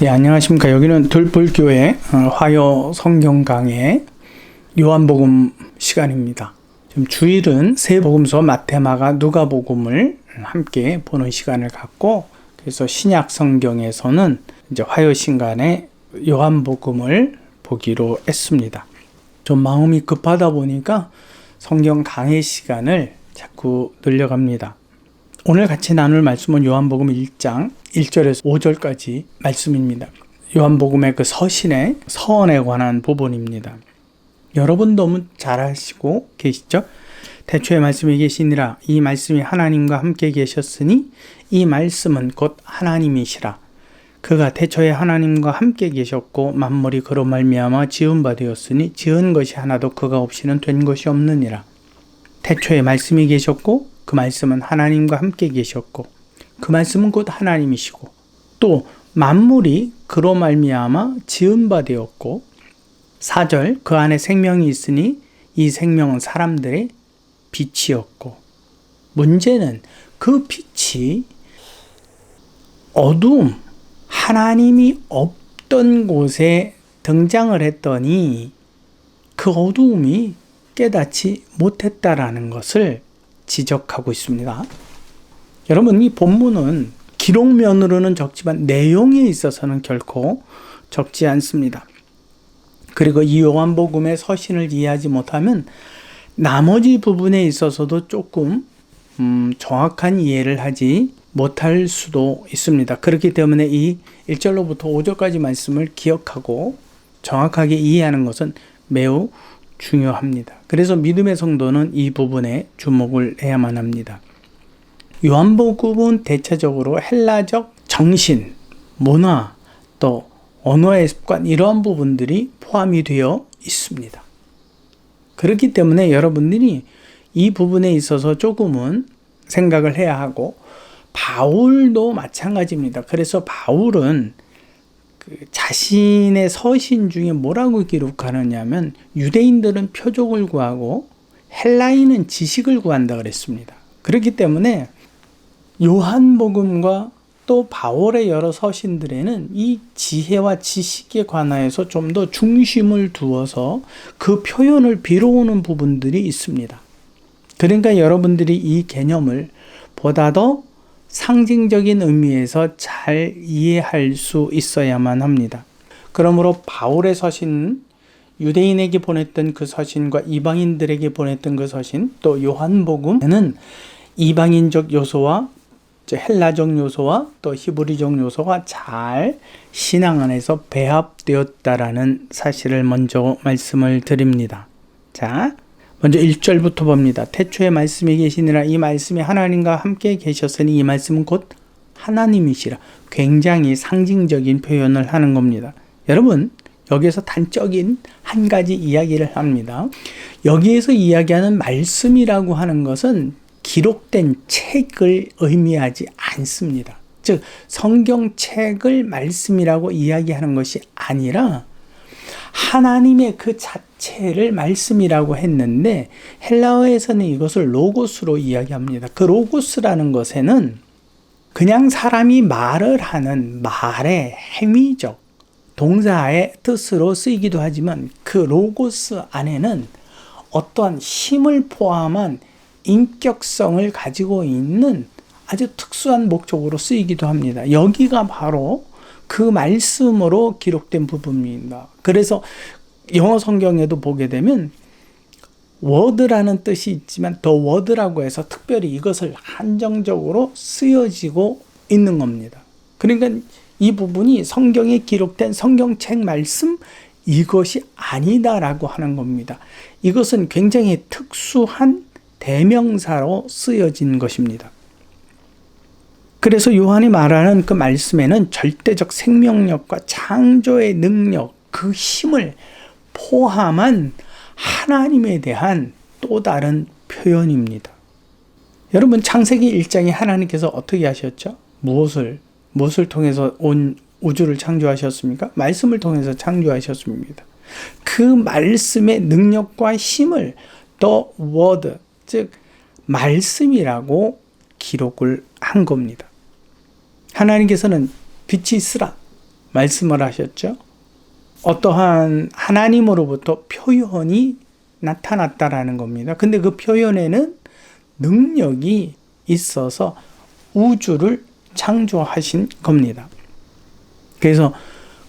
예, 안녕하십니까. 여기는 돌불교회 화요 성경 강해 요한복음 시간입니다. 지금 주일은 세 복음서 마태, 마가, 누가복음을 함께 보는 시간을 갖고, 그래서 신약 성경에서는 이제 화요 신간에 요한복음을 보기로 했습니다. 좀 마음이 급하다 보니까 성경 강해 시간을 자꾸 늘려갑니다. 오늘 같이 나눌 말씀은 요한복음 1장 1절에서 5절까지 말씀입니다. 요한복음의 그 서신의 서원에 관한 부분입니다. 여러분 너무 잘 아시고 계시죠? 태초에 말씀이 계시니라. 이 말씀이 하나님과 함께 계셨으니 이 말씀은 곧 하나님이시라. 그가 태초에 하나님과 함께 계셨고 만물이 그로 말미암아 지은 바 되었으니 지은 것이 하나도 그가 없이는 된 것이 없느니라. 태초에 말씀이 계셨고 그 말씀은 하나님과 함께 계셨고 그 말씀은 곧 하나님이시고 또 만물이 그로 말미암아 지은 바 되었고 4절 그 안에 생명이 있으니 이 생명은 사람들의 빛이었고, 문제는 그 빛이 어두움, 하나님이 없던 곳에 등장을 했더니 그 어두움이 깨닫지 못했다라는 것을 지적하고 있습니다. 여러분, 이 본문은 기록면으로는 적지만 내용에 있어서는 결코 적지 않습니다. 그리고 이 요한복음의 서신을 이해하지 못하면 나머지 부분에 있어서도 조금 정확한 이해를 하지 못할 수도 있습니다. 그렇기 때문에 이 1절로부터 5절까지 말씀을 기억하고 정확하게 이해하는 것은 매우 중요합니다. 그래서 믿음의 성도는 이 부분에 주목을 해야만 합니다. 요한복음은 대체적으로 헬라적 정신, 문화, 또 언어의 습관 이러한 부분들이 포함이 되어 있습니다. 그렇기 때문에 여러분들이 이 부분에 있어서 조금은 생각을 해야 하고, 바울도 마찬가지입니다. 그래서 바울은 자신의 서신 중에 뭐라고 기록하느냐면 유대인들은 표적을 구하고 헬라인은 지식을 구한다 그랬습니다. 그렇기 때문에 요한복음과 또 바울의 여러 서신들에는 이 지혜와 지식에 관하여서 좀 더 중심을 두어서 그 표현을 빌어오는 부분들이 있습니다. 그러니까 여러분들이 이 개념을 보다 더 상징적인 의미에서 잘 이해할 수 있어야만 합니다. 그러므로 바울의 서신, 유대인에게 보냈던 그 서신과 이방인들에게 보냈던 그 서신, 또 요한복음에는 이방인적 요소와 헬라적 요소와 또 히브리적 요소가 잘 신앙 안에서 배합되었다라는 사실을 먼저 말씀을 드립니다. 자, 먼저 1절부터 봅니다. 태초에 말씀이 계시니라. 이 말씀이 하나님과 함께 계셨으니 이 말씀은 곧 하나님이시라. 굉장히 상징적인 표현을 하는 겁니다. 여러분, 여기에서 단적인 한 가지 이야기를 합니다. 여기에서 이야기하는 말씀이라고 하는 것은 기록된 책을 의미하지 않습니다. 즉, 성경책을 말씀이라고 이야기하는 것이 아니라 하나님의 그 자체를 말씀이라고 했는데 헬라어에서는 이것을 로고스로 이야기합니다. 그 로고스라는 것에는 그냥 사람이 말을 하는 말의 행위적 동사의 뜻으로 쓰이기도 하지만 그 로고스 안에는 어떠한 힘을 포함한 인격성을 가지고 있는 아주 특수한 목적으로 쓰이기도 합니다. 여기가 바로 그 말씀으로 기록된 부분입니다. 그래서 영어 성경에도 보게 되면 word라는 뜻이 있지만 the word라고 해서 특별히 이것을 한정적으로 쓰여지고 있는 겁니다. 그러니까 이 부분이 성경에 기록된 성경책 말씀 이것이 아니다라고 하는 겁니다. 이것은 굉장히 특수한 대명사로 쓰여진 것입니다. 그래서 요한이 말하는 그 말씀에는 절대적 생명력과 창조의 능력, 그 힘을 포함한 하나님에 대한 또 다른 표현입니다. 여러분, 창세기 1장에 하나님께서 어떻게 하셨죠? 무엇을 통해서 온 우주를 창조하셨습니까? 말씀을 통해서 창조하셨습니다. 그 말씀의 능력과 힘을 the word, 즉 말씀이라고 기록을 한 겁니다. 하나님께서는 빛이 있으라 말씀을 하셨죠. 어떠한 하나님으로부터 표현이 나타났다라는 겁니다. 근데 그 표현에는 능력이 있어서 우주를 창조하신 겁니다. 그래서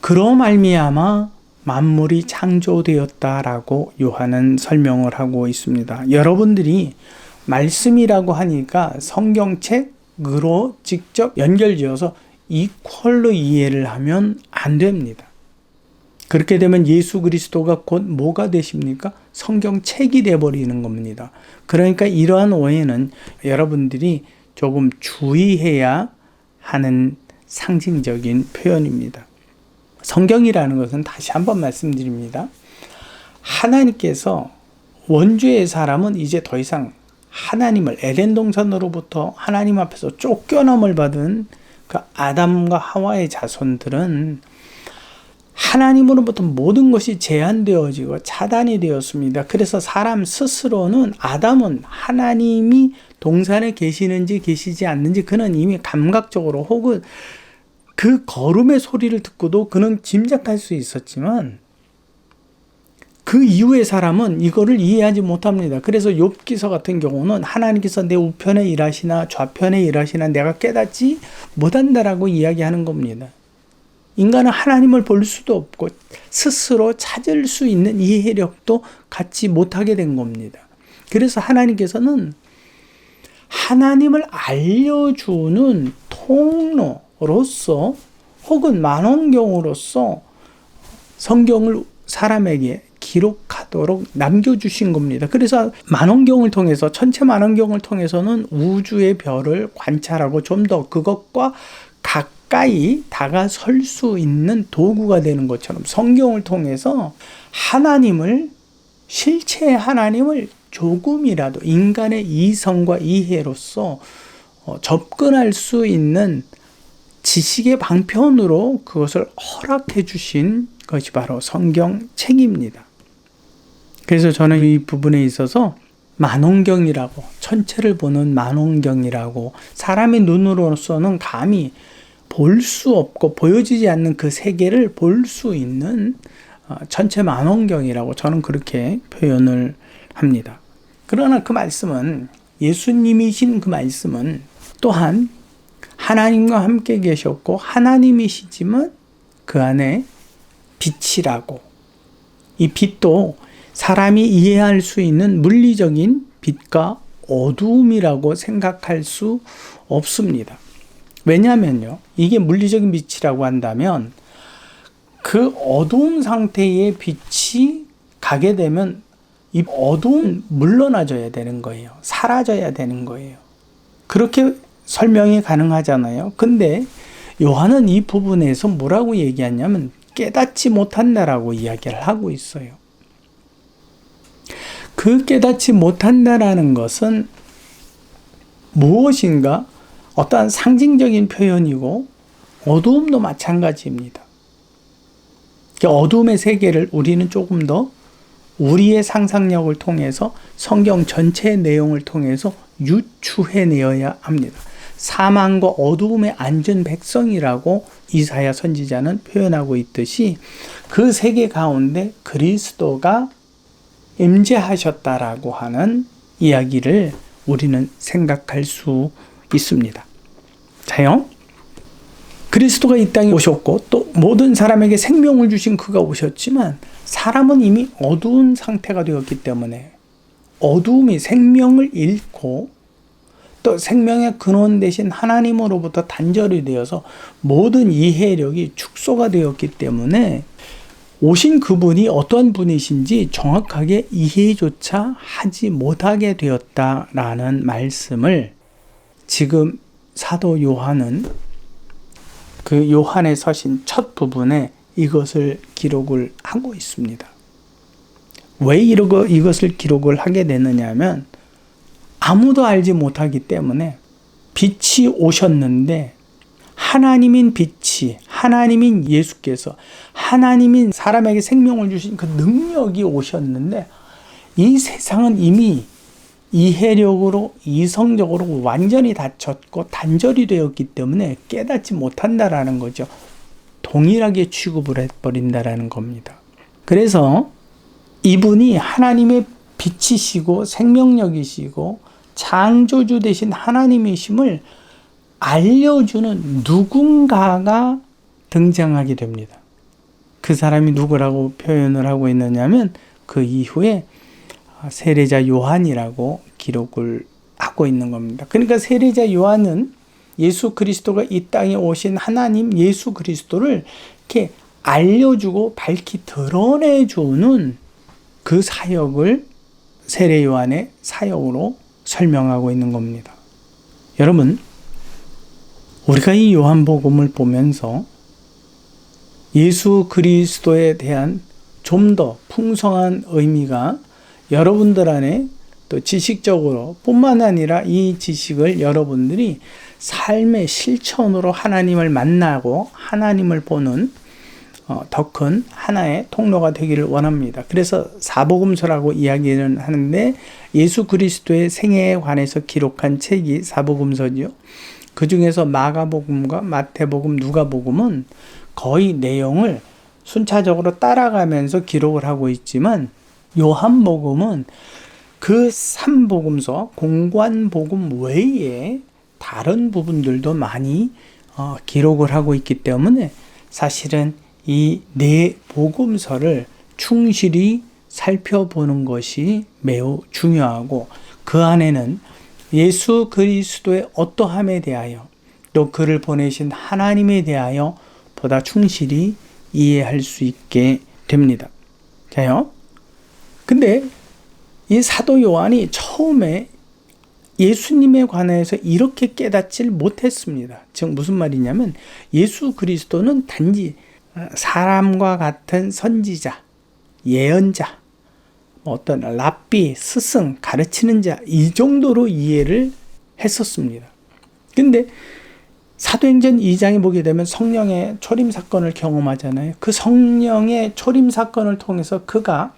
그로 말미암아 만물이 창조되었다라고 요한은 설명을 하고 있습니다. 여러분들이 말씀이라고 하니까 성경책으로 직접 연결지어서 이퀄로 이해를 하면 안 됩니다. 그렇게 되면 예수 그리스도가 곧 뭐가 되십니까? 성경책이 되어버리는 겁니다. 그러니까 이러한 오해는 여러분들이 조금 주의해야 하는 상징적인 표현입니다. 성경이라는 것은 다시 한번 말씀드립니다. 하나님께서 원죄의 사람은 이제 더 이상 하나님을 에덴 동산으로부터 하나님 앞에서 쫓겨남을 받은 그 아담과 하와의 자손들은 하나님으로부터 모든 것이 제한되어지고 차단이 되었습니다. 그래서 사람 스스로는 아담은 하나님이 동산에 계시는지 계시지 않는지 그는 이미 감각적으로 혹은 그 걸음의 소리를 듣고도 그는 짐작할 수 있었지만 그 이후의 사람은 이거를 이해하지 못합니다. 그래서 욥기서 같은 경우는 하나님께서 내 우편에 일하시나 좌편에 일하시나 내가 깨닫지 못한다라고 이야기하는 겁니다. 인간은 하나님을 볼 수도 없고 스스로 찾을 수 있는 이해력도 갖지 못하게 된 겁니다. 그래서 하나님께서는 하나님을 알려주는 통로로서 혹은 만원경으로서 성경을 사람에게 기록하도록 남겨주신 겁니다. 그래서 만원경을 통해서 천체 만원경을 통해서는 우주의 별을 관찰하고 좀 더 그것과 가까이 다가설 수 있는 도구가 되는 것처럼 성경을 통해서 하나님을 실체의 하나님을 조금이라도 인간의 이성과 이해로서 접근할 수 있는 지식의 방편으로 그것을 허락해 주신 것이 바로 성경책입니다. 그래서 저는 이 부분에 있어서 만원경이라고 천체를 보는 만원경이라고 사람의 눈으로서는 감히 볼 수 없고 보여지지 않는 그 세계를 볼 수 있는 천체 만원경이라고 저는 그렇게 표현을 합니다. 그러나 그 말씀은 예수님이신 그 말씀은 또한 하나님과 함께 계셨고 하나님이시지만 그 안에 빛이라고 이 빛도 사람이 이해할 수 있는 물리적인 빛과 어두움이라고 생각할 수 없습니다. 왜냐하면요, 이게 물리적인 빛이라고 한다면 그 어두운 상태의 빛이 가게 되면 이 어두움은 물러나져야 되는 거예요. 사라져야 되는 거예요. 그렇게 설명이 가능하잖아요. 근데 요한은 이 부분에서 뭐라고 얘기하냐면 깨닫지 못한다라고 이야기를 하고 있어요. 그 깨닫지 못한다라는 것은 무엇인가 어떠한 상징적인 표현이고 어두움도 마찬가지입니다. 어두움의 세계를 우리는 조금 더 우리의 상상력을 통해서 성경 전체의 내용을 통해서 유추해내어야 합니다. 사망과 어두움에 앉은 백성이라고 이사야 선지자는 표현하고 있듯이 그 세계 가운데 그리스도가 임재하셨다라고 하는 이야기를 우리는 생각할 수 있습니다. 자요. 그리스도가 이 땅에 오셨고 또 모든 사람에게 생명을 주신 그가 오셨지만 사람은 이미 어두운 상태가 되었기 때문에 어두움이 생명을 잃고 또 생명의 근원 되신 하나님으로부터 단절이 되어서 모든 이해력이 축소가 되었기 때문에 오신 그분이 어떤 분이신지 정확하게 이해조차 하지 못하게 되었다라는 말씀을 지금 사도 요한은 그 요한의 서신 첫 부분에 이것을 기록을 하고 있습니다. 왜 이것을 기록을 하게 되느냐 하면 아무도 알지 못하기 때문에 빛이 오셨는데 하나님인 빛이 하나님인 예수께서 하나님인 사람에게 생명을 주신 그 능력이 오셨는데 이 세상은 이미 이해력으로 이성적으로 완전히 닫혔고 단절이 되었기 때문에 깨닫지 못한다라는 거죠. 동일하게 취급을 해버린다라는 겁니다. 그래서 이분이 하나님의 빛이시고 생명력이시고 창조주 되신 하나님이심을 알려주는 누군가가 등장하게 됩니다. 그 사람이 누구라고 표현을 하고 있느냐면 그 이후에 세례자 요한이라고 기록을 하고 있는 겁니다. 그러니까 세례자 요한은 예수 그리스도가 이 땅에 오신 하나님 예수 그리스도를 이렇게 알려주고 밝히 드러내주는 그 사역을 세례 요한의 사역으로 설명하고 있는 겁니다. 여러분, 우리가 이 요한복음을 보면서 예수 그리스도에 대한 좀 더 풍성한 의미가 여러분들 안에 또 지식적으로 뿐만 아니라 이 지식을 여러분들이 삶의 실천으로 하나님을 만나고 하나님을 보는 더 큰 하나의 통로가 되기를 원합니다. 그래서 사복음서라고 이야기는 하는데 예수 그리스도의 생애에 관해서 기록한 책이 사복음서지요. 그 중에서 마가복음과 마태복음, 누가복음은 거의 내용을 순차적으로 따라가면서 기록을 하고 있지만 요한복음은 그 3복음서 공관복음 외에 다른 부분들도 많이 기록을 하고 있기 때문에 사실은 이 네 복음서를 충실히 살펴보는 것이 매우 중요하고 그 안에는 예수 그리스도의 어떠함에 대하여 또 그를 보내신 하나님에 대하여 보다 충실히 이해할 수 있게 됩니다. 자요. 근데 이 사도 요한이 처음에 예수님에 관해서 이렇게 깨닫질 못했습니다. 즉 무슨 말이냐면 예수 그리스도는 단지 사람과 같은 선지자, 예언자, 어떤 랍비, 스승, 가르치는 자 이 정도로 이해를 했었습니다. 근데 사도행전 2장에 보게 되면 성령의 초림 사건을 경험하잖아요. 그 성령의 초림 사건을 통해서 그가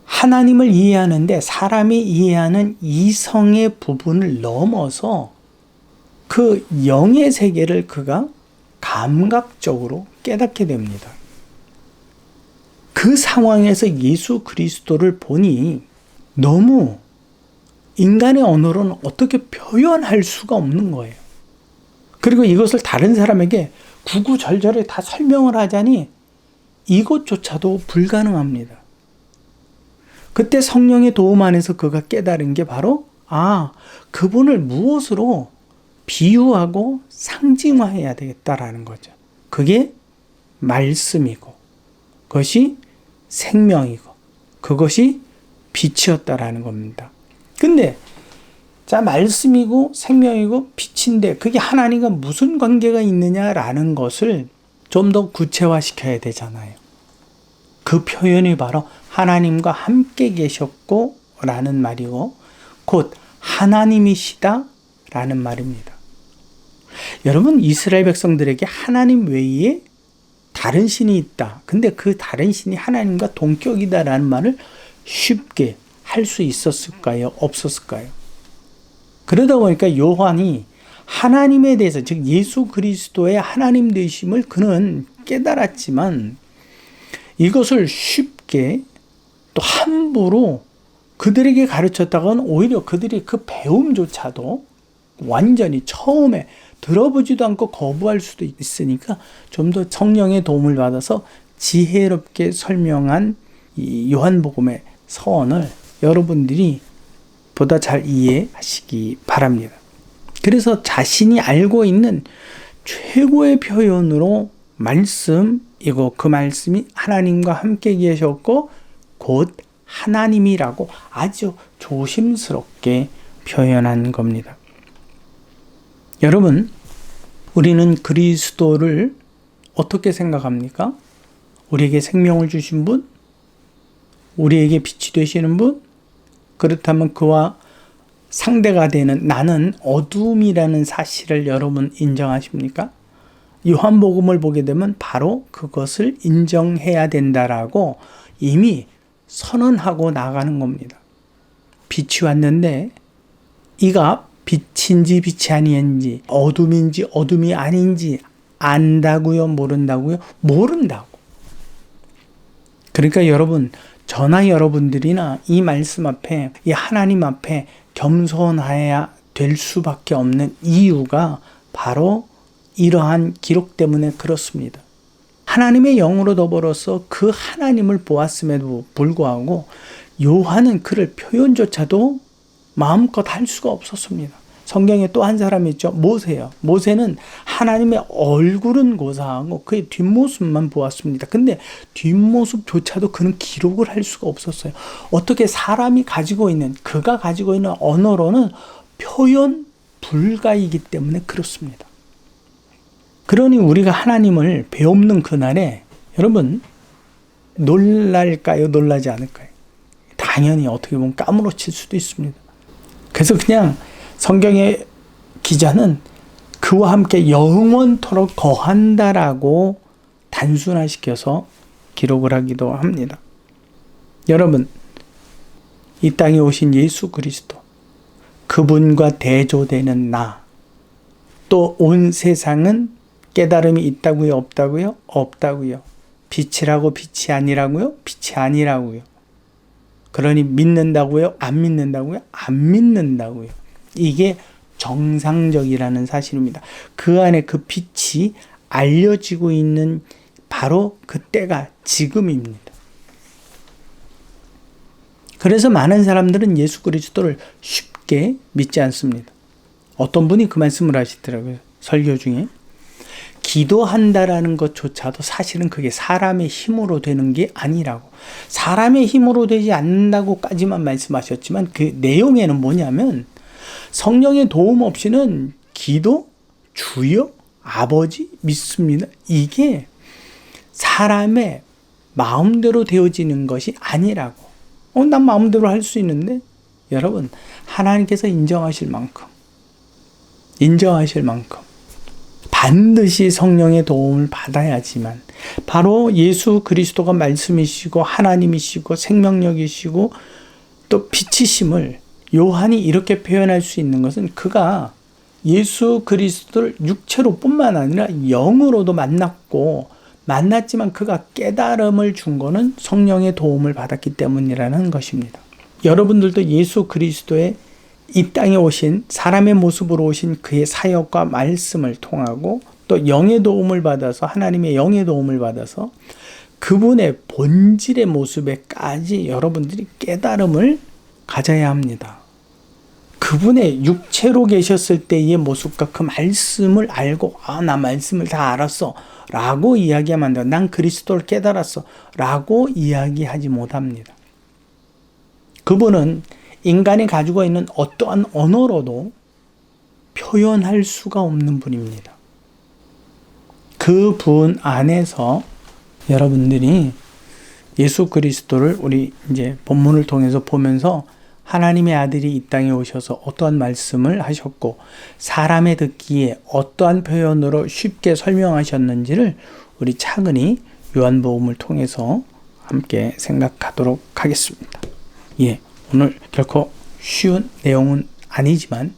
하나님을 이해하는데 사람이 이해하는 이성의 부분을 넘어서 그 영의 세계를 그가 감각적으로 깨닫게 됩니다. 그 상황에서 예수 그리스도를 보니 너무 인간의 언어로는 어떻게 표현할 수가 없는 거예요. 그리고 이것을 다른 사람에게 구구절절히 다 설명을 하자니 이것조차도 불가능합니다. 그때 성령의 도움 안에서 그가 깨달은 게 바로 그분을 무엇으로 비유하고 상징화해야 되겠다라는 거죠. 그게 말씀이고 그것이 생명이고 그것이 빛이었다라는 겁니다. 근데 말씀이고 생명이고 빛인데 그게 하나님과 무슨 관계가 있느냐라는 것을 좀 더 구체화시켜야 되잖아요. 그 표현이 바로 하나님과 함께 계셨고 라는 말이고 곧 하나님이시다 라는 말입니다. 여러분, 이스라엘 백성들에게 하나님 외에 다른 신이 있다. 근데 그 다른 신이 하나님과 동격이다 라는 말을 쉽게 할 수 있었을까요? 없었을까요? 그러다 보니까 요한이 하나님에 대해서 즉 예수 그리스도의 하나님 되심을 그는 깨달았지만 이것을 쉽게 또 함부로 그들에게 가르쳤다가는 오히려 그들이 그 배움조차도 완전히 처음에 들어보지도 않고 거부할 수도 있으니까 좀 더 성령의 도움을 받아서 지혜롭게 설명한 이 요한복음의 서원을 여러분들이 보다 잘 이해하시기 바랍니다. 그래서 자신이 알고 있는 최고의 표현으로 말씀이고 그 말씀이 하나님과 함께 계셨고 곧 하나님이라고 아주 조심스럽게 표현한 겁니다. 여러분, 우리는 그리스도를 어떻게 생각합니까? 우리에게 생명을 주신 분? 우리에게 빛이 되시는 분? 그렇다면 그와 상대가 되는 나는 어둠이라는 사실을 여러분 인정하십니까? 요한복음을 보게 되면 바로 그것을 인정해야 된다라고 이미 선언하고 나가는 겁니다. 빛이 왔는데 이가 빛인지 빛이 아닌지 어둠인지 어둠이 아닌지 안다고요? 모른다고요? 모른다고. 그러니까 여러분, 저나 여러분들이나 이 말씀 앞에, 이 하나님 앞에 겸손해야 될 수밖에 없는 이유가 바로 이러한 기록 때문에 그렇습니다. 하나님의 영으로 더불어서 그 하나님을 보았음에도 불구하고 요한은 그를 표현조차도 마음껏 할 수가 없었습니다. 성경에 또 한 사람이 있죠. 모세요. 모세는 하나님의 얼굴은 고사하고 그의 뒷모습만 보았습니다. 근데 뒷모습조차도 그는 기록을 할 수가 없었어요. 어떻게 사람이 가지고 있는, 그가 가지고 있는 언어로는 표현 불가이기 때문에 그렇습니다. 그러니 우리가 하나님을 배움는 그날에 여러분 놀랄까요? 놀라지 않을까요? 당연히 어떻게 보면 까무러칠 수도 있습니다. 그래서 그냥 성경의 기자는 그와 함께 영원토록 거한다라고 단순화시켜서 기록을 하기도 합니다. 여러분, 이 땅에 오신 예수 그리스도, 그분과 대조되는 나, 또 온 세상은 깨달음이 있다고요? 없다고요? 없다고요. 빛이라고 빛이 아니라고요? 빛이 아니라고요. 그러니 믿는다고요? 안 믿는다고요? 안 믿는다고요. 이게 정상적이라는 사실입니다. 그 안에 그 빛이 알려지고 있는 바로 그때가 지금입니다. 그래서 많은 사람들은 예수 그리스도를 쉽게 믿지 않습니다. 어떤 분이 그 말씀을 하시더라고요. 설교 중에. 기도한다라는 것조차도 사실은 그게 사람의 힘으로 되는 게 아니라고. 사람의 힘으로 되지 않는다고까지만 말씀하셨지만 그 내용에는 뭐냐면 성령의 도움 없이는 기도, 주여, 아버지, 믿습니다. 이게 사람의 마음대로 되어지는 것이 아니라고. 난 마음대로 할 수 있는데 여러분 하나님께서 인정하실 만큼 반드시 성령의 도움을 받아야지만 바로 예수 그리스도가 말씀이시고 하나님이시고 생명력이시고 또 빛이심을 요한이 이렇게 표현할 수 있는 것은 그가 예수 그리스도를 육체로 뿐만 아니라 영으로도 만났지만 그가 깨달음을 준 것은 성령의 도움을 받았기 때문이라는 것입니다. 여러분들도 예수 그리스도의 이 땅에 오신 사람의 모습으로 오신 그의 사역과 말씀을 통하고 또 영의 도움을 받아서 하나님의 영의 도움을 받아서 그분의 본질의 모습에까지 여러분들이 깨달음을 가져야 합니다. 그분의 육체로 계셨을 때의 모습과 그 말씀을 알고 나 말씀을 다 알았어 라고 이야기하면 안 돼요. 난 그리스도를 깨달았어 라고 이야기하지 못합니다. 그분은 인간이 가지고 있는 어떠한 언어로도 표현할 수가 없는 분입니다. 그 분 안에서 여러분들이 예수 그리스도를 우리 이제 본문을 통해서 보면서 하나님의 아들이 이 땅에 오셔서 어떠한 말씀을 하셨고 사람의 듣기에 어떠한 표현으로 쉽게 설명하셨는지를 우리 차근히 요한복음을 통해서 함께 생각하도록 하겠습니다. 오늘 결코 쉬운 내용은 아니지만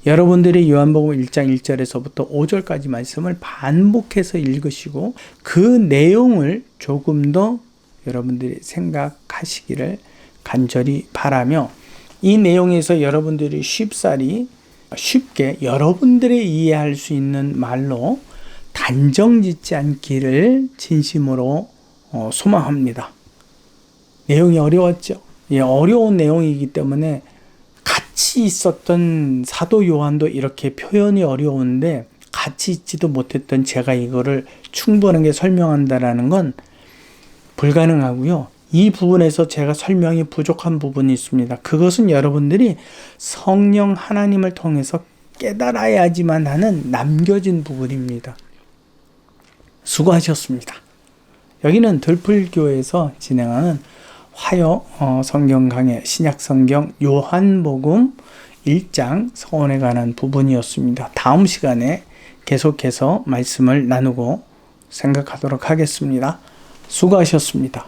여러분들이 요한복음 1장 1절에서부터 5절까지 말씀을 반복해서 읽으시고 그 내용을 조금 더 여러분들이 생각하시기를 간절히 바라며 이 내용에서 여러분들이 쉽게 여러분들이 이해할 수 있는 말로 단정 짓지 않기를 진심으로 소망합니다. 내용이 어려웠죠? 어려운 내용이기 때문에 같이 있었던 사도 요한도 이렇게 표현이 어려운데 같이 있지도 못했던 제가 이거를 충분하게 설명한다라는 건 불가능하고요. 이 부분에서 제가 설명이 부족한 부분이 있습니다. 그것은 여러분들이 성령 하나님을 통해서 깨달아야지만 하는 남겨진 부분입니다. 수고하셨습니다. 여기는 들풀교에서 진행하는 화요 성경 강해 신약 성경 요한복음 1장 서원에 관한 부분이었습니다. 다음 시간에 계속해서 말씀을 나누고 생각하도록 하겠습니다. 수고하셨습니다.